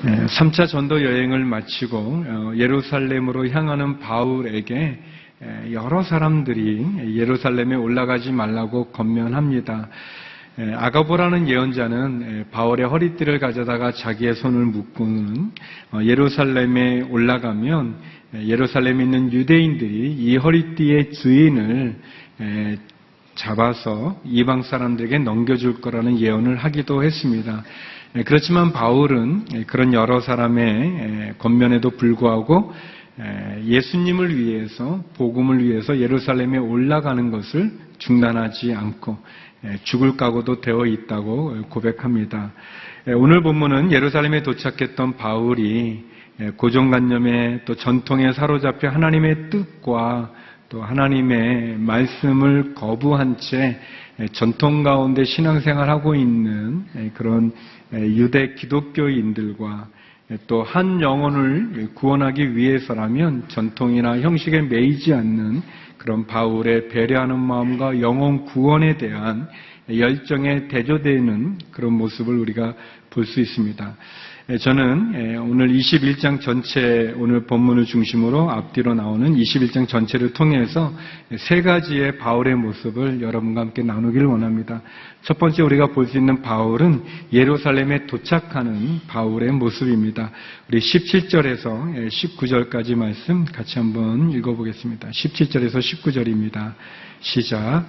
3차 전도 여행을 마치고 예루살렘으로 향하는 바울에게 여러 사람들이 예루살렘에 올라가지 말라고 권면합니다. 아가보라는 예언자는 바울의 허리띠를 가져다가 자기의 손을 묶고는 예루살렘에 올라가면 예루살렘에 있는 유대인들이 이 허리띠의 주인을 잡아서 이방 사람들에게 넘겨줄 거라는 예언을 하기도 했습니다. 그렇지만 바울은 그런 여러 사람의 권면에도 불구하고 예수님을 위해서, 복음을 위해서 예루살렘에 올라가는 것을 중단하지 않고 죽을 각오도 되어 있다고 고백합니다. 오늘 본문은 예루살렘에 도착했던 바울이 고정관념에 또 전통에 사로잡혀 하나님의 뜻과 또 하나님의 말씀을 거부한 채 전통 가운데 신앙생활하고 있는 그런 유대 기독교인들과 또 한 영혼을 구원하기 위해서라면 전통이나 형식에 매이지 않는 그런 바울의 배려하는 마음과 영혼 구원에 대한 열정에 대조되는 그런 모습을 우리가 볼 수 있습니다. 저는 오늘 21장 전체, 오늘 본문을 중심으로 앞뒤로 나오는 21장 전체를 통해서 세 가지의 바울의 모습을 여러분과 함께 나누기를 원합니다. 첫 번째 우리가 볼 수 있는 바울은 예루살렘에 도착하는 바울의 모습입니다. 우리 17절에서 19절까지 말씀 같이 한번 읽어보겠습니다. 17절에서 19절입니다. 시작.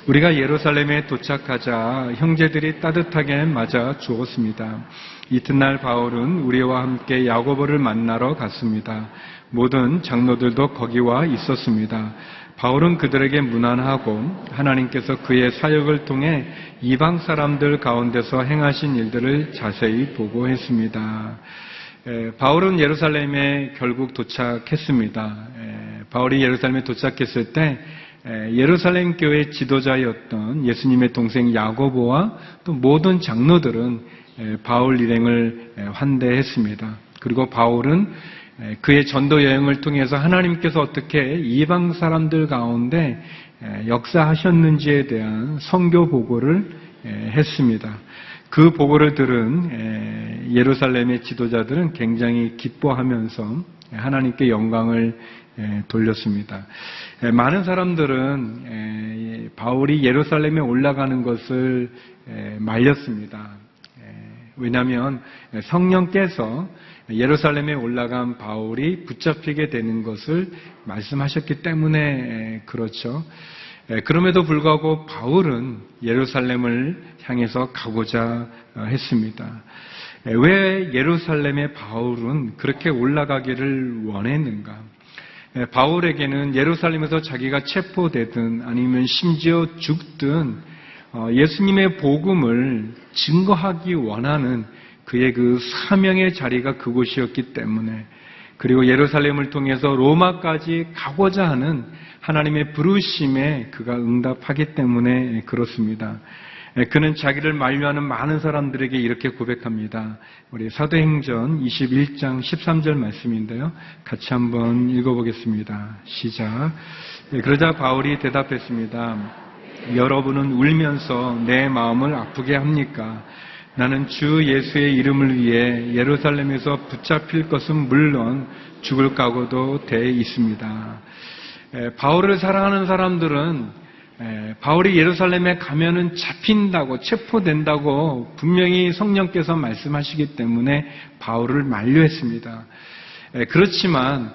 우리가 예루살렘에 도착하자 형제들이 따뜻하게 맞아 주었습니다. 이튿날 바울은 우리와 함께 야고보를 만나러 갔습니다. 모든 장로들도 거기와 있었습니다. 바울은 그들에게 문안하고 하나님께서 그의 사역을 통해 이방 사람들 가운데서 행하신 일들을 자세히 보고했습니다. 바울은 예루살렘에 결국 도착했습니다. 바울이 예루살렘에 도착했을 때 예루살렘 교회 지도자였던 예수님의 동생 야고보와 또 모든 장로들은 바울 일행을 환대했습니다. 그리고 바울은 그의 전도 여행을 통해서 하나님께서 어떻게 이방 사람들 가운데 역사하셨는지에 대한 선교 보고를 했습니다. 그 보고를 들은 예루살렘의 지도자들은 굉장히 기뻐하면서 하나님께 영광을 돌렸습니다. 많은 사람들은 바울이 예루살렘에 올라가는 것을 말렸습니다. 왜냐하면 성령께서 예루살렘에 올라간 바울이 붙잡히게 되는 것을 말씀하셨기 때문에 그렇죠. 그럼에도 불구하고 바울은 예루살렘을 향해서 가고자 했습니다. 왜 예루살렘의 바울은 그렇게 올라가기를 원했는가? 바울에게는 예루살렘에서 자기가 체포되든 아니면 심지어 죽든 예수님의 복음을 증거하기 원하는 그의 그 사명의 자리가 그곳이었기 때문에, 그리고 예루살렘을 통해서 로마까지 가고자 하는 하나님의 부르심에 그가 응답하기 때문에 그렇습니다. 그는 자기를 만류하는 많은 사람들에게 이렇게 고백합니다. 우리 사도행전 21장 13절 말씀인데요. 같이 한번 읽어보겠습니다. 시작. 그러자 바울이 대답했습니다. 여러분은 울면서 내 마음을 아프게 합니까? 나는 주 예수의 이름을 위해 예루살렘에서 붙잡힐 것은 물론 죽을 각오도 돼 있습니다. 바울을 사랑하는 사람들은 바울이 예루살렘에 가면은 잡힌다고, 체포된다고 분명히 성령께서 말씀하시기 때문에 바울을 만류했습니다. 그렇지만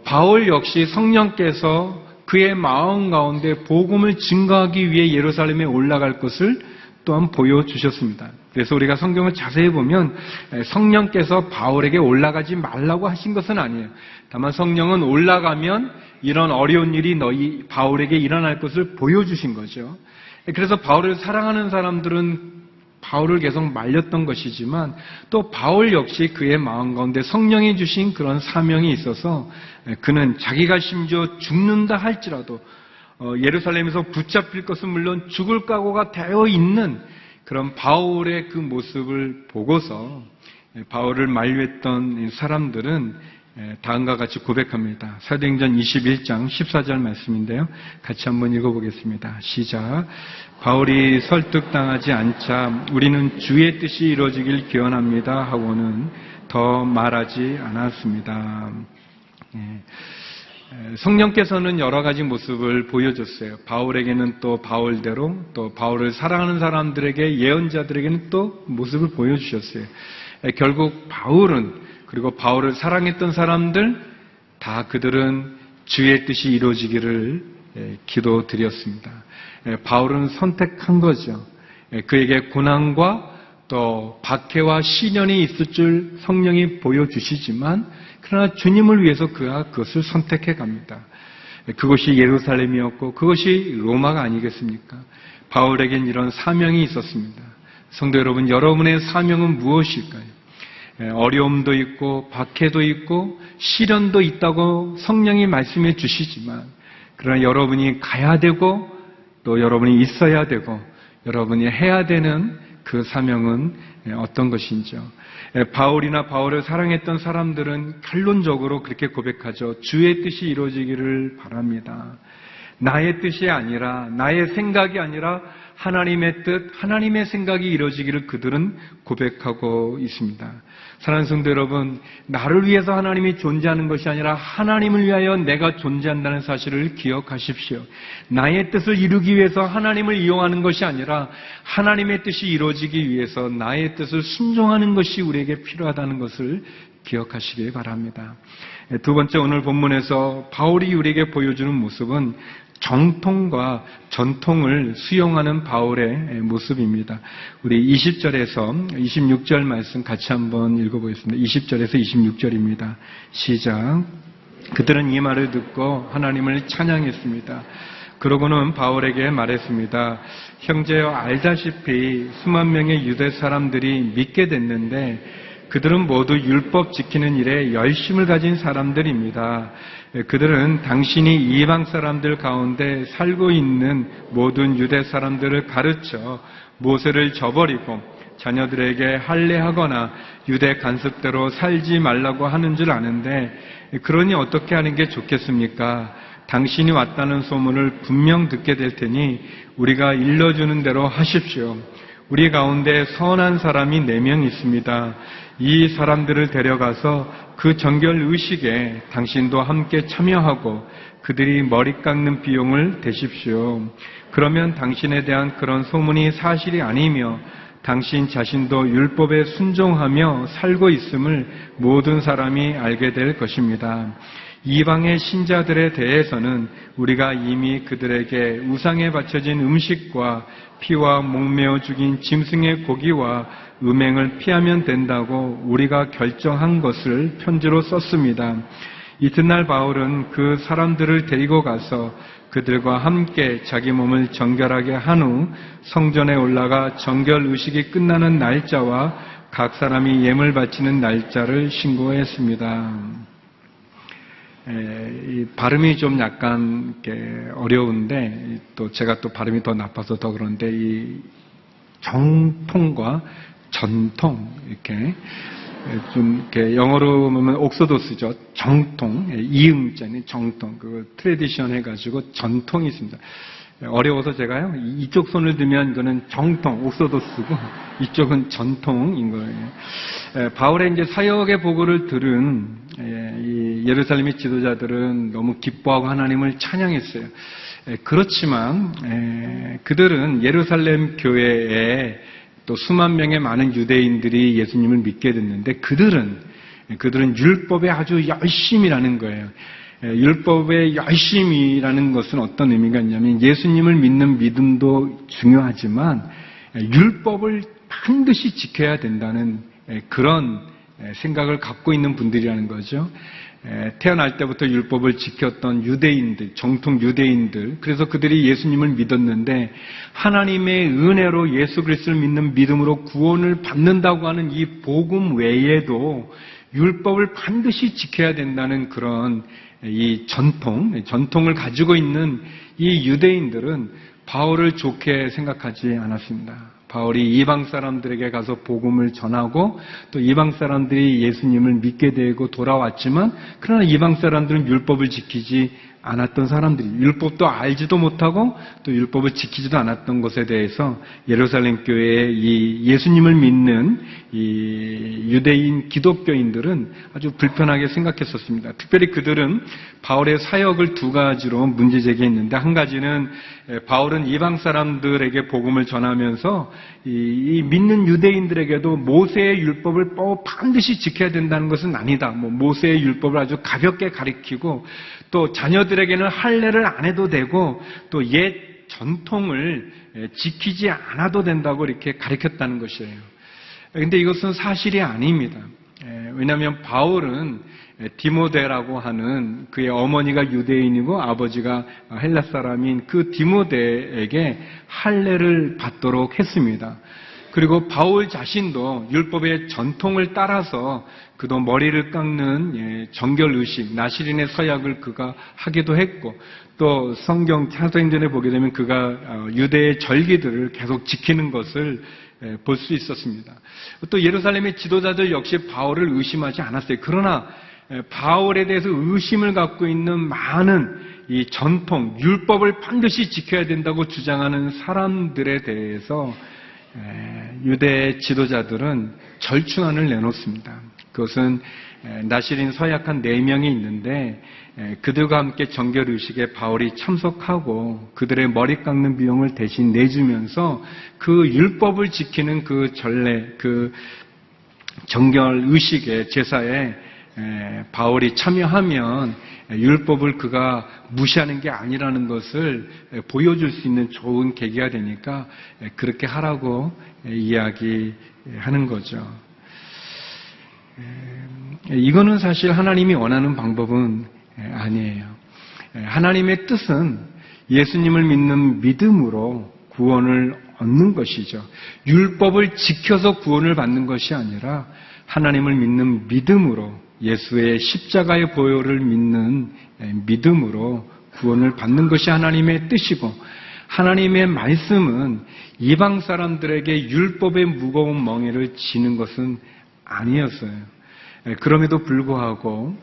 바울 역시 성령께서 그의 마음 가운데 복음을 증거하기 위해 예루살렘에 올라갈 것을 또한 보여주셨습니다. 그래서 우리가 성경을 자세히 보면 성령께서 바울에게 올라가지 말라고 하신 것은 아니에요. 다만 성령은 올라가면 이런 어려운 일이 바울에게 일어날 것을 보여주신 거죠. 그래서 바울을 사랑하는 사람들은 바울을 계속 말렸던 것이지만 또 바울 역시 그의 마음 가운데 성령이 주신 그런 사명이 있어서 그는 자기가 심지어 죽는다 할지라도 예루살렘에서 붙잡힐 것은 물론 죽을 각오가 되어 있는 그런 바울의 그 모습을 보고서 바울을 만류했던 사람들은 다음과 같이 고백합니다. 사도행전 21장 14절 말씀인데요. 같이 한번 읽어보겠습니다. 시작. 바울이 설득당하지 않자 우리는 주의 뜻이 이루어지길 기원합니다 하고는 더 말하지 않았습니다. 성령께서는 여러 가지 모습을 보여줬어요. 바울에게는 또 바울대로, 또 바울을 사랑하는 사람들에게, 예언자들에게는 또 모습을 보여주셨어요. 결국 바울은, 그리고 바울을 사랑했던 사람들 다 그들은 주의 뜻이 이루어지기를 기도드렸습니다. 바울은 선택한 거죠. 그에게 고난과 또 박해와 시련이 있을 줄 성령이 보여주시지만 그러나 주님을 위해서 그가 그것을 선택해 갑니다. 그것이 예루살렘이었고 그것이 로마가 아니겠습니까? 바울에겐 이런 사명이 있었습니다. 성도 여러분, 여러분의 사명은 무엇일까요? 어려움도 있고 박해도 있고 시련도 있다고 성령이 말씀해 주시지만 그러나 여러분이 가야 되고 또 여러분이 있어야 되고 여러분이 해야 되는 그 사명은 어떤 것인지요? 바울이나 바울을 사랑했던 사람들은 결론적으로 그렇게 고백하죠. 주의 뜻이 이루어지기를 바랍니다. 나의 뜻이 아니라, 나의 생각이 아니라 하나님의 뜻, 하나님의 생각이 이루어지기를 그들은 고백하고 있습니다. 사랑하는 성도 여러분, 나를 위해서 하나님이 존재하는 것이 아니라 하나님을 위하여 내가 존재한다는 사실을 기억하십시오. 나의 뜻을 이루기 위해서 하나님을 이용하는 것이 아니라 하나님의 뜻이 이루어지기 위해서 나의 뜻을 순종하는 것이 우리에게 필요하다는 것을 기억하시기 바랍니다. 두 번째, 오늘 본문에서 바울이 우리에게 보여주는 모습은 정통과 전통을 수용하는 바울의 모습입니다. 우리 20절에서 26절 말씀 같이 한번 읽어보겠습니다. 20절에서 26절입니다. 시작. 그들은 이 말을 듣고 하나님을 찬양했습니다. 그러고는 바울에게 말했습니다. 형제여, 알다시피 수만 명의 유대 사람들이 믿게 됐는데 그들은 모두 율법 지키는 일에 열심을 가진 사람들입니다. 그들은 당신이 이방 사람들 가운데 살고 있는 모든 유대 사람들을 가르쳐 모세를 저버리고 자녀들에게 할례하거나 유대 관습대로 살지 말라고 하는 줄 아는데 그러니 어떻게 하는 게 좋겠습니까? 당신이 왔다는 소문을 분명 듣게 될 테니 우리가 일러주는 대로 하십시오. 우리 가운데 선한 사람이 4명 있습니다. 이 사람들을 데려가서 그 정결 의식에 당신도 함께 참여하고 그들이 머리 깎는 비용을 대십시오. 그러면 당신에 대한 그런 소문이 사실이 아니며 당신 자신도 율법에 순종하며 살고 있음을 모든 사람이 알게 될 것입니다. 이방의 신자들에 대해서는 우리가 이미 그들에게 우상에 바쳐진 음식과 피와 목매어 죽인 짐승의 고기와 음행을 피하면 된다고 우리가 결정한 것을 편지로 썼습니다. 이튿날 바울은 그 사람들을 데리고 가서 그들과 함께 자기 몸을 정결하게 한 후 성전에 올라가 정결 의식이 끝나는 날짜와 각 사람이 예물 바치는 날짜를 신고했습니다. 이 발음이 좀 약간 어려운데 또 제가 또 발음이 더 나빠서 더 그런데 이 정통과 전통 이렇게 좀 이렇게 영어로 보면 옥소도스죠. 정통, 이음자는 정통, 그 트레디션 해가지고 전통이 있습니다. 어려워서 제가요 이쪽 손을 들면 이거는 정통, 옥소도스고 이쪽은 전통인 거예요. 바울의 이제 사역의 보고를 들은 이 예루살렘의 지도자들은 너무 기뻐하고 하나님을 찬양했어요. 그렇지만 그들은 예루살렘 교회에 또 수만 명의 많은 유대인들이 예수님을 믿게 됐는데 그들은 율법에 아주 열심이라는 거예요. 율법의 열심이라는 것은 어떤 의미가 있냐면 예수님을 믿는 믿음도 중요하지만 율법을 반드시 지켜야 된다는 그런 생각을 갖고 있는 분들이라는 거죠. 태어날 때부터 율법을 지켰던 유대인들, 정통 유대인들, 그래서 그들이 예수님을 믿었는데 하나님의 은혜로 예수 그리스도를 믿는 믿음으로 구원을 받는다고 하는 이 복음 외에도 율법을 반드시 지켜야 된다는 그런 이 전통을 가지고 있는 이 유대인들은 바울을 좋게 생각하지 않았습니다. 바울이 이방 사람들에게 가서 복음을 전하고 또 이방 사람들이 예수님을 믿게 되고 돌아왔지만 그러나 이방 사람들은 율법을 지키지 않았던 사람들이 율법도 알지도 못하고 또 율법을 지키지도 않았던 것에 대해서 예루살렘 교회의 이 예수님을 믿는 이 유대인 기독교인들은 아주 불편하게 생각했었습니다. 특별히 그들은 바울의 사역을 두 가지로 문제 제기했는데 한 가지는 바울은 이방 사람들에게 복음을 전하면서 이 믿는 유대인들에게도 모세의 율법을 반드시 지켜야 된다는 것은 아니다. 모세의 율법을 아주 가볍게 가리키고 또 자녀들에게는 할례를 안 해도 되고 또 옛 전통을 지키지 않아도 된다고 이렇게 가르쳤다는 것이에요. 그런데 이것은 사실이 아닙니다. 왜냐하면 바울은 디모데라고 하는 그의 어머니가 유대인이고 아버지가 헬라 사람인 그 디모데에게 할례를 받도록 했습니다. 그리고 바울 자신도 율법의 전통을 따라서 그도 머리를 깎는 정결의식, 나시린의 서약을 그가 하기도 했고 또 성경 사도행전에 보게 되면 그가 유대의 절기들을 계속 지키는 것을 볼 수 있었습니다. 또 예루살렘의 지도자들 역시 바울을 의심하지 않았어요. 그러나 바울에 대해서 의심을 갖고 있는 많은 이 전통, 율법을 반드시 지켜야 된다고 주장하는 사람들에 대해서 유대 지도자들은 절충안을 내놓습니다. 그것은 나시린 서약한 4명이 있는데 그들과 함께 정결의식에 바울이 참석하고 그들의 머리 깎는 비용을 대신 내주면서 그 율법을 지키는 그 전례, 그 정결의식의 제사에 바울이 참여하면 율법을 그가 무시하는 게 아니라는 것을 보여줄 수 있는 좋은 계기가 되니까 그렇게 하라고 이야기하는 거죠. 이거는 사실 하나님이 원하는 방법은 아니에요. 하나님의 뜻은 예수님을 믿는 믿음으로 구원을 얻는 것이죠. 율법을 지켜서 구원을 받는 것이 아니라 하나님을 믿는 믿음으로 예수의 십자가의 보혈을 믿는 믿음으로 구원을 받는 것이 하나님의 뜻이고 하나님의 말씀은 이방 사람들에게 율법의 무거운 멍에를 지는 것은 아니었어요. 그럼에도 불구하고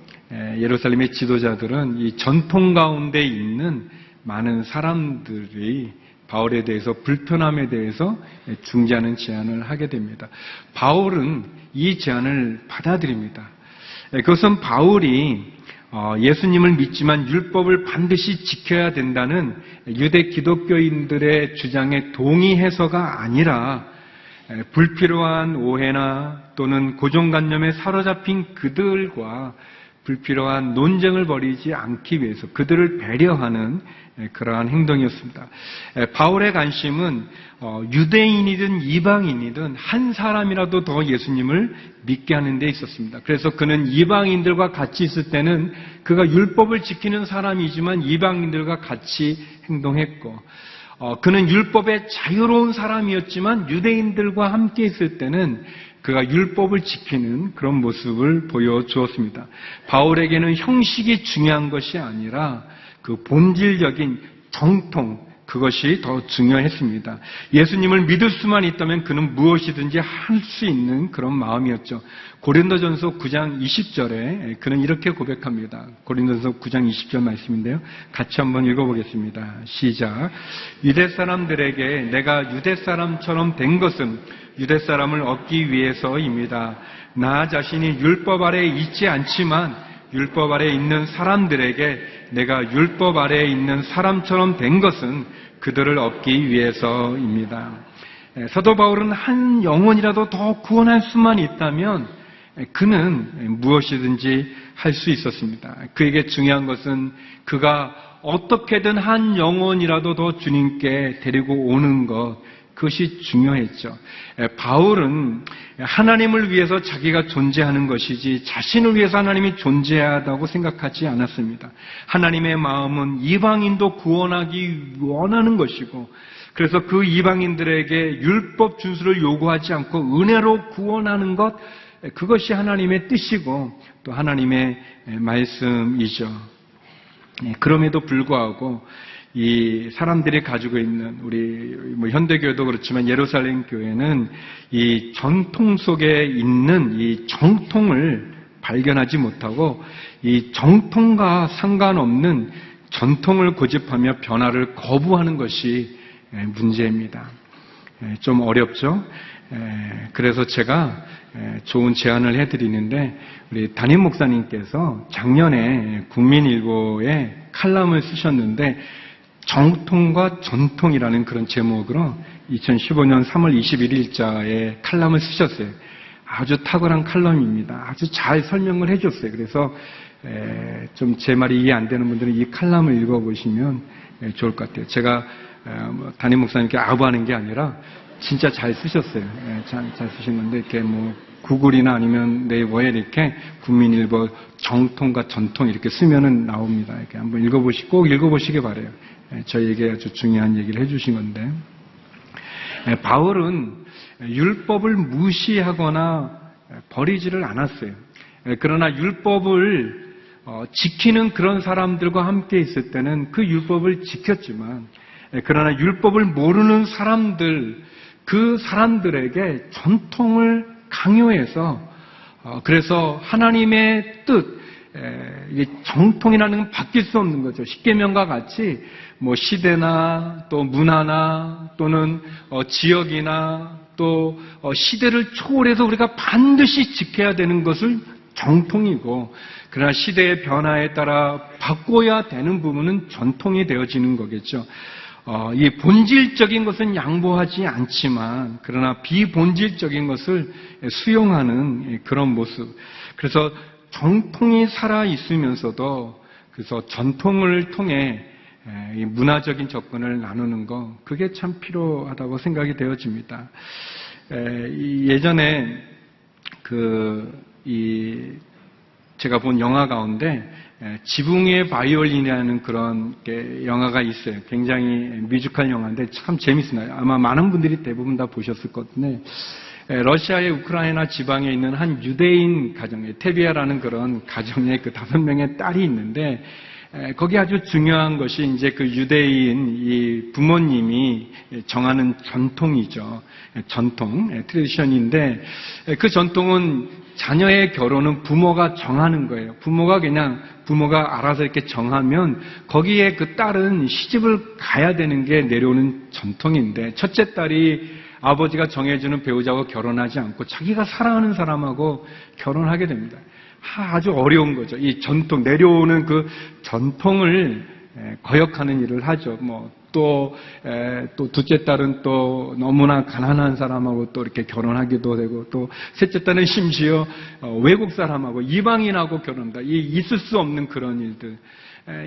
예루살렘의 지도자들은 이 전통 가운데 있는 많은 사람들이 바울에 대해서 불편함에 대해서 중재하는 제안을 하게 됩니다. 바울은 이 제안을 받아들입니다. 그것은 바울이 예수님을 믿지만 율법을 반드시 지켜야 된다는 유대 기독교인들의 주장에 동의해서가 아니라 불필요한 오해나 또는 고정관념에 사로잡힌 그들과 불필요한 논쟁을 벌이지 않기 위해서 그들을 배려하는 그러한 행동이었습니다. 바울의 관심은 유대인이든 이방인이든 한 사람이라도 더 예수님을 믿게 하는 데 있었습니다. 그래서 그는 이방인들과 같이 있을 때는 그가 율법을 지키는 사람이지만 이방인들과 같이 행동했고 그는 율법에 자유로운 사람이었지만 유대인들과 함께 있을 때는 그가 율법을 지키는 그런 모습을 보여주었습니다. 바울에게는 형식이 중요한 것이 아니라 그 본질적인 정통, 그것이 더 중요했습니다. 예수님을 믿을 수만 있다면 그는 무엇이든지 할 수 있는 그런 마음이었죠. 고린도전서 9장 20절에 그는 이렇게 고백합니다. 고린도전서 9장 20절 말씀인데요. 같이 한번 읽어보겠습니다. 시작. 유대 사람들에게 내가 유대 사람처럼 된 것은 유대 사람을 얻기 위해서입니다. 나 자신이 율법 아래에 있지 않지만 율법 아래에 있는 사람들에게 내가 율법 아래에 있는 사람처럼 된 것은 그들을 얻기 위해서입니다. 사도 바울은 한 영혼이라도 더 구원할 수만 있다면 그는 무엇이든지 할 수 있었습니다. 그에게 중요한 것은 그가 어떻게든 한 영혼이라도 더 주님께 데리고 오는 것, 그것이 중요했죠. 바울은 하나님을 위해서 자기가 존재하는 것이지 자신을 위해서 하나님이 존재하다고 생각하지 않았습니다. 하나님의 마음은 이방인도 구원하기 원하는 것이고 그래서 그 이방인들에게 율법 준수를 요구하지 않고 은혜로 구원하는 것, 그것이 하나님의 뜻이고 또 하나님의 말씀이죠. 그럼에도 불구하고 이 사람들이 가지고 있는 우리 현대교회도 그렇지만 예루살렘 교회는 이 전통 속에 있는 이 정통을 발견하지 못하고 이 정통과 상관없는 전통을 고집하며 변화를 거부하는 것이 문제입니다. 좀 어렵죠? 그래서 제가 좋은 제안을 해드리는데 우리 담임 목사님께서 작년에 국민일보에 칼럼을 쓰셨는데 정통과 전통이라는 그런 제목으로 2015년 3월 21일자에 칼럼을 쓰셨어요. 아주 탁월한 칼럼입니다. 아주 잘 설명을 해줬어요. 그래서 좀 제 말이 이해 안 되는 분들은 이 칼럼을 읽어보시면 좋을 것 같아요. 제가 담임 목사님께 아부하는 게 아니라 진짜 잘 쓰셨어요. 잘 쓰신 건데 이렇게 구글이나 아니면 네이버에 이렇게 국민일보 정통과 전통 이렇게 쓰면은 나옵니다. 이렇게 한번 꼭 읽어보시기 바래요. 저희에게 아주 중요한 얘기를 해주신 건데 바울은 율법을 무시하거나 버리지를 않았어요. 그러나 율법을 지키는 그런 사람들과 함께 있을 때는 그 율법을 지켰지만 그러나 율법을 모르는 사람들 그 사람들에게 전통을 강요해서 그래서 하나님의 뜻 정통이라는 건 바뀔 수 없는 거죠. 십계명과 같이 시대나 또 문화나 또는 지역이나 또 시대를 초월해서 우리가 반드시 지켜야 되는 것을 정통이고 그러나 시대의 변화에 따라 바꿔야 되는 부분은 전통이 되어지는 거겠죠. 이 본질적인 것은 양보하지 않지만 그러나 비본질적인 것을 수용하는 그런 모습. 그래서 정통이 살아 있으면서도 그래서 전통을 통해 이 문화적인 접근을 나누는 거 그게 참 필요하다고 생각이 되어집니다. 예전에 제가 본 영화 가운데 지붕 위의 바이올린이라는 그런 영화가 있어요. 굉장히 뮤지컬 영화인데 참 재밌습니다. 아마 많은 분들이 대부분 다 보셨을 것 같은데 러시아의 우크라이나 지방에 있는 한 유대인 가정에 테비아라는 그런 가정에 5명의 딸이 있는데 거기 아주 중요한 것이 이제 그 유대인 이 부모님이 정하는 전통이죠. 전통, 트레디션인데 그 전통은 자녀의 결혼은 부모가 정하는 거예요. 부모가 알아서 이렇게 정하면 거기에 그 딸은 시집을 가야 되는 게 내려오는 전통인데 첫째 딸이 아버지가 정해주는 배우자와 결혼하지 않고 자기가 사랑하는 사람하고 결혼하게 됩니다. 아주 어려운 거죠. 이 전통, 내려오는 그 전통을 거역하는 일을 하죠. 또 둘째 딸은 또 너무나 가난한 사람하고 또 이렇게 결혼하기도 되고 또 셋째 딸은 심지어 외국 사람하고 이방인하고 결혼한다. 있을 수 없는 그런 일들.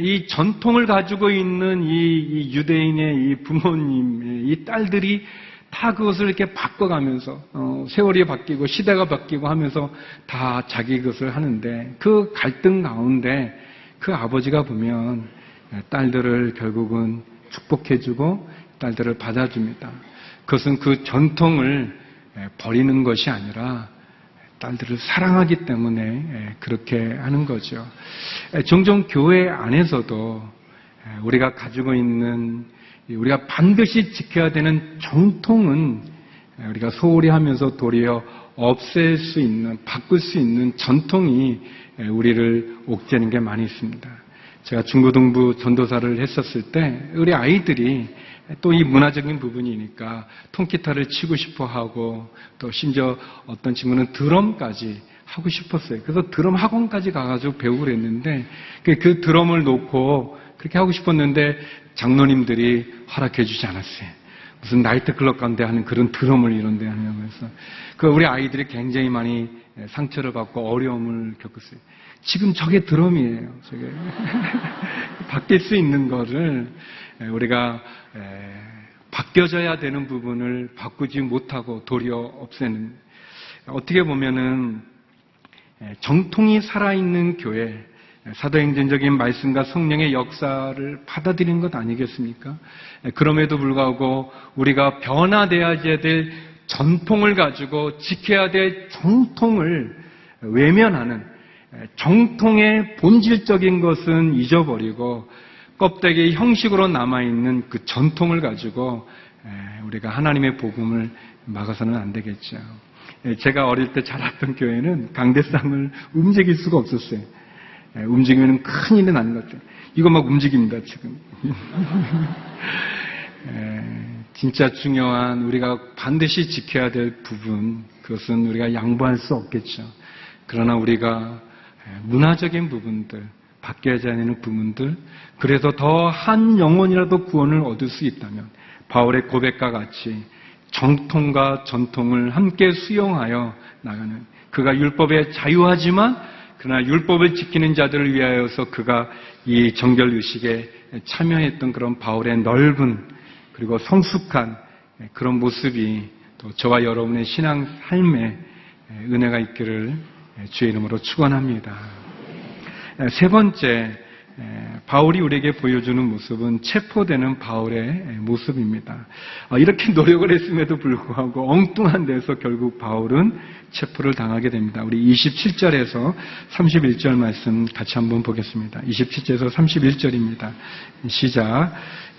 이 전통을 가지고 있는 이 유대인의 이 부모님, 이 딸들이 다 그것을 이렇게 바꿔가면서 세월이 바뀌고 시대가 바뀌고 하면서 다 자기 것을 하는데 그 갈등 가운데 그 아버지가 보면 딸들을 결국은 축복해주고 딸들을 받아줍니다. 그것은 그 전통을 버리는 것이 아니라 딸들을 사랑하기 때문에 그렇게 하는 거죠. 종종 교회 안에서도 우리가 가지고 있는 우리가 반드시 지켜야 되는 정통은 우리가 소홀히 하면서 도리어 없앨 수 있는, 바꿀 수 있는 전통이 우리를 옥죄는 게 많이 있습니다. 제가 중고등부 전도사를 했었을 때 우리 아이들이 또 이 문화적인 부분이니까 통기타를 치고 싶어 하고 또 심지어 어떤 친구는 드럼까지 하고 싶었어요. 그래서 드럼 학원까지 가가지고 배우고 그랬는데 그 드럼을 놓고 그렇게 하고 싶었는데 장로님들이 허락해 주지 않았어요. 무슨 나이트클럽 가운데 하는 그런 드럼을 이런 데 하면서 우리 아이들이 굉장히 많이 상처를 받고 어려움을 겪었어요. 지금 저게 드럼이에요. 저게 바뀔 수 있는 거를 우리가 바뀌어져야 되는 부분을 바꾸지 못하고 도리어 없애는 어떻게 보면은 정통이 살아있는 교회 사도행전적인 말씀과 성령의 역사를 받아들이는 것 아니겠습니까? 그럼에도 불구하고 우리가 변화되어야 될 전통을 가지고 지켜야 될 정통을 외면하는 정통의 본질적인 것은 잊어버리고 껍데기 형식으로 남아있는 그 전통을 가지고 우리가 하나님의 복음을 막아서는 안 되겠죠. 제가 어릴 때 자랐던 교회는 강대상을 움직일 수가 없었어요. 움직이면 큰일이 나는 것 같아요. 이거 막 움직입니다, 지금. 진짜 중요한 우리가 반드시 지켜야 될 부분, 그것은 우리가 양보할 수 없겠죠. 그러나 우리가 문화적인 부분들, 바뀌어야 하는 부분들, 그래서 더 한 영혼이라도 구원을 얻을 수 있다면 바울의 고백과 같이 정통과 전통을 함께 수용하여 나가는, 그가 율법에 자유하지만 그러나 율법을 지키는 자들을 위하여서 그가 이 정결의식에 참여했던 그런 바울의 넓은 그리고 성숙한 그런 모습이 또 저와 여러분의 신앙 삶에 은혜가 있기를 주의 이름으로 축원합니다. 세 번째, 바울이 우리에게 보여주는 모습은 체포되는 바울의 모습입니다. 이렇게 노력을 했음에도 불구하고 엉뚱한 데서 결국 바울은 체포를 당하게 됩니다. 우리 27절에서 31절 말씀 같이 한번 보겠습니다. 27절에서 31절입니다. 시작.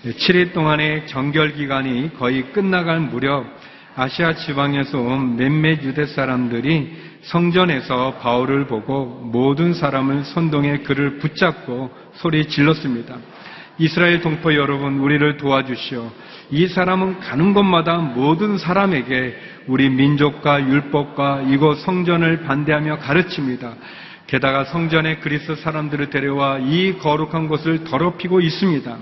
7일 동안의 정결기간이 거의 끝나갈 무렵 아시아 지방에서 온 몇몇 유대 사람들이 성전에서 바울을 보고 모든 사람을 선동해 그를 붙잡고 소리 질렀습니다. 이스라엘 동포 여러분, 우리를 도와주시오. 이 사람은 가는 곳마다 모든 사람에게 우리 민족과 율법과 이곳 성전을 반대하며 가르칩니다. 게다가 성전에 그리스 사람들을 데려와 이 거룩한 곳을 더럽히고 있습니다.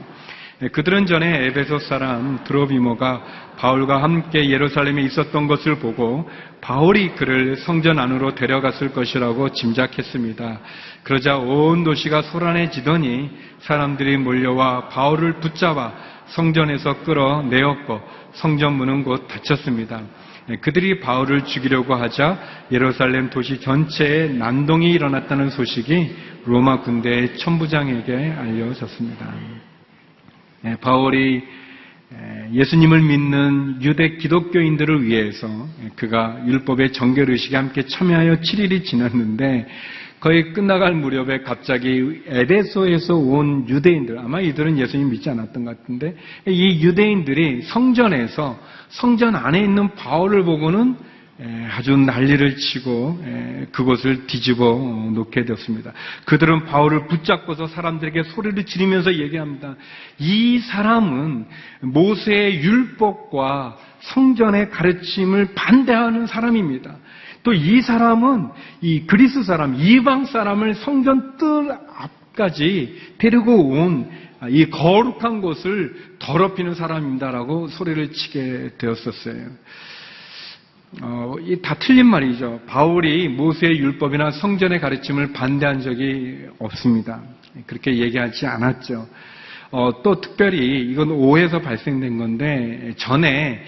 그들은 전에 에베소 사람 드로비모가 바울과 함께 예루살렘에 있었던 것을 보고 바울이 그를 성전 안으로 데려갔을 것이라고 짐작했습니다. 그러자 온 도시가 소란해지더니 사람들이 몰려와 바울을 붙잡아 성전에서 끌어내었고 성전 문은 곧 닫혔습니다. 그들이 바울을 죽이려고 하자 예루살렘 도시 전체에 난동이 일어났다는 소식이 로마 군대의 천부장에게 알려졌습니다. 바울이 예수님을 믿는 유대 기독교인들을 위해서 그가 율법의 정결의식에 함께 참여하여 7일이 지났는데 거의 끝나갈 무렵에 갑자기 에베소에서 온 유대인들, 아마 이들은 예수님 믿지 않았던 것 같은데 이 유대인들이 성전에서 성전 안에 있는 바울을 보고는 아주 난리를 치고 그곳을 뒤집어 놓게 되었습니다. 그들은 바울을 붙잡고서 사람들에게 소리를 지르면서 얘기합니다. 이 사람은 모세의 율법과 성전의 가르침을 반대하는 사람입니다. 또 이 사람은 이 그리스 사람, 이방 사람을 성전 뜰 앞까지 데리고 온 이 거룩한 곳을 더럽히는 사람입니다라고 소리를 치게 되었었어요. 다 틀린 말이죠. 바울이 모세의 율법이나 성전의 가르침을 반대한 적이 없습니다. 그렇게 얘기하지 않았죠. 또 특별히 이건 오해에서 발생된 건데 전에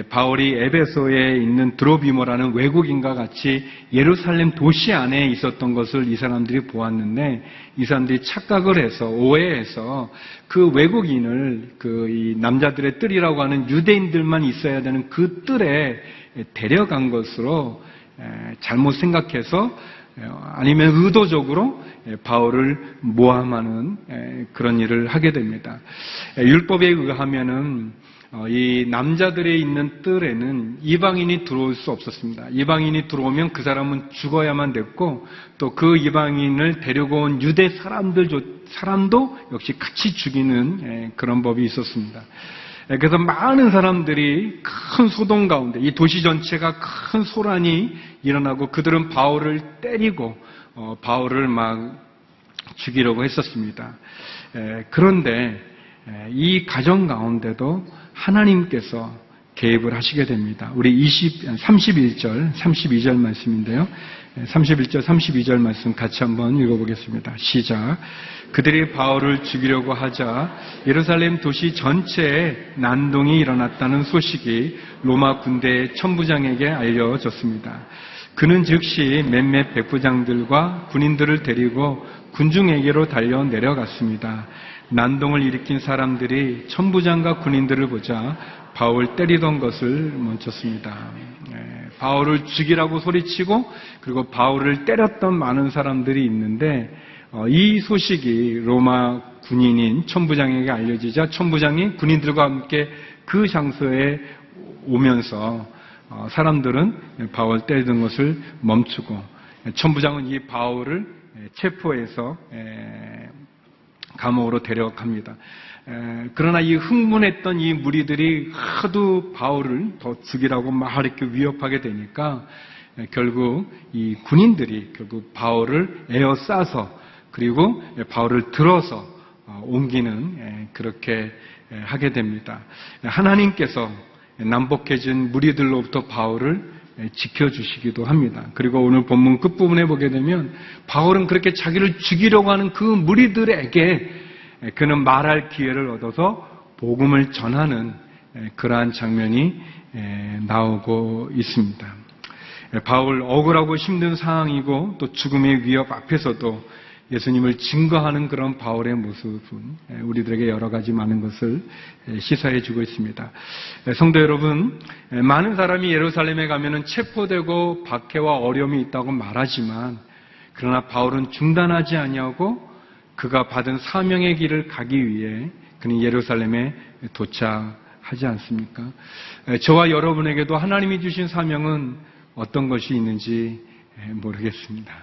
바울이 에베소에 있는 드로비모라는 외국인과 같이 예루살렘 도시 안에 있었던 것을 이 사람들이 보았는데 이 사람들이 착각을 해서 오해해서 그 외국인을 이 남자들의 뜰이라고 하는 유대인들만 있어야 되는 그 뜰에 데려간 것으로 잘못 생각해서 아니면 의도적으로 바울을 모함하는 그런 일을 하게 됩니다. 율법에 의하면은 이 남자들이 있는 뜰에는 이방인이 들어올 수 없었습니다. 이방인이 들어오면 그 사람은 죽어야만 됐고 또 그 이방인을 데리고 온 유대 사람도 역시 같이 죽이는 그런 법이 있었습니다. 그래서 많은 사람들이 큰 소동 가운데 이 도시 전체가 큰 소란이 일어나고 그들은 바울을 때리고 바울을 막 죽이려고 했었습니다. 그런데 이 가정 가운데도 하나님께서 개입을 하시게 됩니다. 우리 31절, 32절 말씀인데요. 31절, 32절 말씀 같이 한번 읽어보겠습니다. 시작. 그들이 바울을 죽이려고 하자 예루살렘 도시 전체에 난동이 일어났다는 소식이 로마 군대의 천부장에게 알려졌습니다. 그는 즉시 몇몇 백부장들과 군인들을 데리고 군중에게로 달려 내려갔습니다. 난동을 일으킨 사람들이 천부장과 군인들을 보자 바울 때리던 것을 멈췄습니다. 바울을 죽이라고 소리치고 그리고 바울을 때렸던 많은 사람들이 있는데 이 소식이 로마 군인인 천부장에게 알려지자 천부장이 군인들과 함께 그 장소에 오면서 사람들은 바울 때리던 것을 멈추고 천부장은 이 바울을 체포해서 감옥으로 데려갑니다. 그러나 이 흥분했던 이 무리들이 하도 바울을 더 죽이라고 막 이렇게 위협하게 되니까 결국 이 군인들이 결국 바울을 에워싸서 그리고 바울을 들어서 옮기는 그렇게 하게 됩니다. 하나님께서 난폭해진 무리들로부터 바울을 지켜주시기도 합니다. 그리고 오늘 본문 끝부분에 보게 되면 바울은 그렇게 자기를 죽이려고 하는 그 무리들에게 그는 말할 기회를 얻어서 복음을 전하는 그러한 장면이 나오고 있습니다. 바울 억울하고 힘든 상황이고 또 죽음의 위협 앞에서도 예수님을 증거하는 그런 바울의 모습은 우리들에게 여러 가지 많은 것을 시사해 주고 있습니다. 성도 여러분, 많은 사람이 예루살렘에 가면은 체포되고 박해와 어려움이 있다고 말하지만 그러나 바울은 중단하지 아니하고 그가 받은 사명의 길을 가기 위해 그는 예루살렘에 도착하지 않습니까? 저와 여러분에게도 하나님이 주신 사명은 어떤 것이 있는지 모르겠습니다.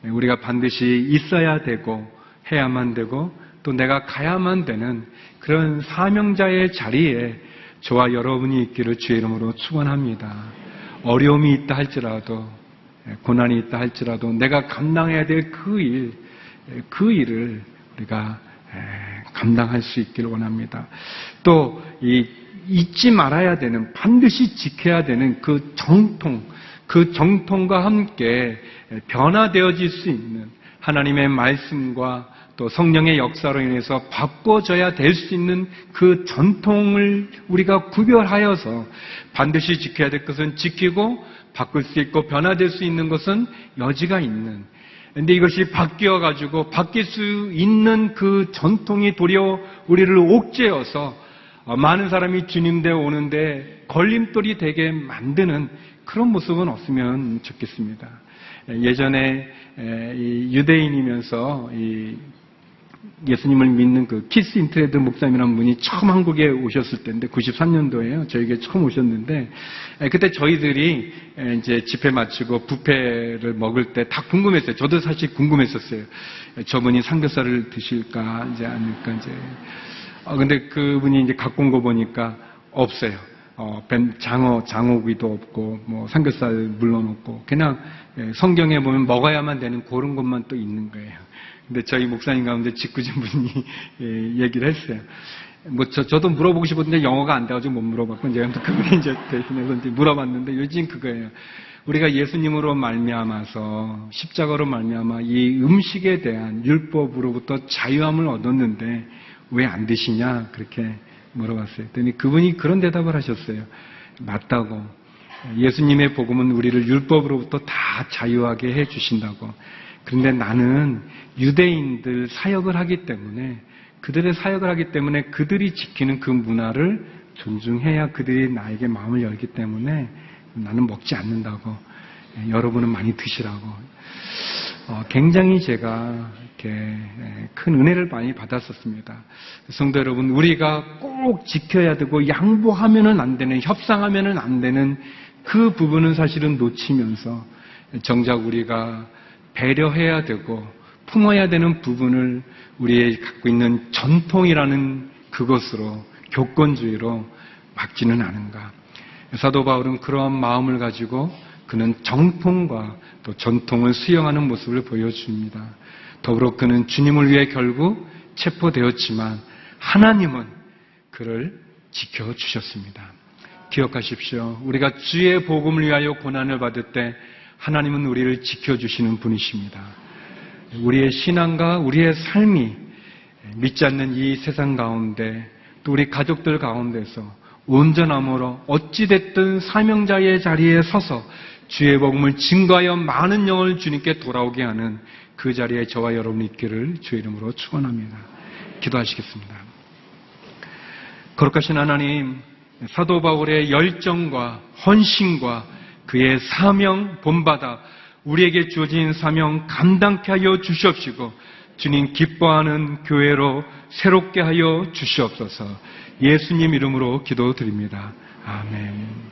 우리가 반드시 있어야 되고 해야만 되고 또 내가 가야만 되는 그런 사명자의 자리에 저와 여러분이 있기를 주의 이름으로 축원합니다. 어려움이 있다 할지라도 고난이 있다 할지라도 내가 감당해야 될 그 일을 우리가 감당할 수 있기를 원합니다. 또 잊지 말아야 되는 반드시 지켜야 되는 그 정통과 함께 변화되어질 수 있는 하나님의 말씀과 또 성령의 역사로 인해서 바꿔져야 될 수 있는 그 전통을 우리가 구별하여서 반드시 지켜야 될 것은 지키고 바꿀 수 있고 변화될 수 있는 것은 여지가 있는, 그런데 이것이 바뀌어가지고 바뀔 수 있는 그 전통이 도리어 우리를 옥죄어서 많은 사람이 주님께 오는데 걸림돌이 되게 만드는 그런 모습은 없으면 좋겠습니다. 예전에 유대인이면서 예수님을 믿는 그 키스 인트레드 목사님이라는 분이 처음 한국에 오셨을 때인데 93년도에요. 저에게 처음 오셨는데 그때 저희들이 이제 집회 마치고 뷔페를 먹을 때 다 궁금했어요. 저도 사실 궁금했었어요. 저분이 삼겹살을 드실까 이제 아닐까 이제. 근데 그분이 이제 갖고 온 거 보니까 없어요. 장어구이도 없고, 삼겹살 물론 없고, 그냥 성경에 보면 먹어야만 되는 그런 것만 또 있는 거예요. 근데 저희 목사님 가운데 직구진 분이 얘기를 했어요. 저도 물어보고 싶었는데 영어가 안 돼가지고 못 물어봤고, 이제 그분이 이제 대신해서 이제 물어봤는데 요즘 그거예요. 우리가 예수님으로 말미암아서, 십자가로 말미암아 이 음식에 대한 율법으로부터 자유함을 얻었는데 왜 안 드시냐? 그렇게 물어봤어요. 그랬더니 그분이 그런 대답을 하셨어요. 맞다고. 예수님의 복음은 우리를 율법으로부터 다 자유하게 해주신다고. 그런데 나는 유대인들 사역을 하기 때문에 그들의 사역을 하기 때문에 그들이 지키는 그 문화를 존중해야 그들이 나에게 마음을 열기 때문에 나는 먹지 않는다고. 여러분은 많이 드시라고. 굉장히 제가 이렇게 큰 은혜를 많이 받았었습니다. 성도 여러분, 우리가 꼭 지켜야 되고 양보하면은 안 되는, 협상하면은 안 되는 그 부분은 사실은 놓치면서 정작 우리가 배려해야 되고 품어야 되는 부분을 우리의 갖고 있는 전통이라는 그것으로 교권주의로 막지는 않은가. 사도 바울은 그러한 마음을 가지고 그는 정통과 또 전통을 수용하는 모습을 보여줍니다. 더불어 그는 주님을 위해 결국 체포되었지만 하나님은 그를 지켜주셨습니다. 기억하십시오. 우리가 주의 복음을 위하여 고난을 받을 때 하나님은 우리를 지켜주시는 분이십니다. 우리의 신앙과 우리의 삶이 믿지 않는 이 세상 가운데 또 우리 가족들 가운데서 온전함으로 어찌됐든 사명자의 자리에 서서 주의 복음을 증거하여 많은 영을 주님께 돌아오게 하는 그 자리에 저와 여러분이 있기를 주의 이름으로 축원합니다. 기도하시겠습니다. 거룩하신 하나님, 사도 바울의 열정과 헌신과 그의 사명 본받아 우리에게 주어진 사명 감당케 하여 주시옵시고 주님 기뻐하는 교회로 새롭게 하여 주시옵소서. 예수님 이름으로 기도드립니다. 아멘.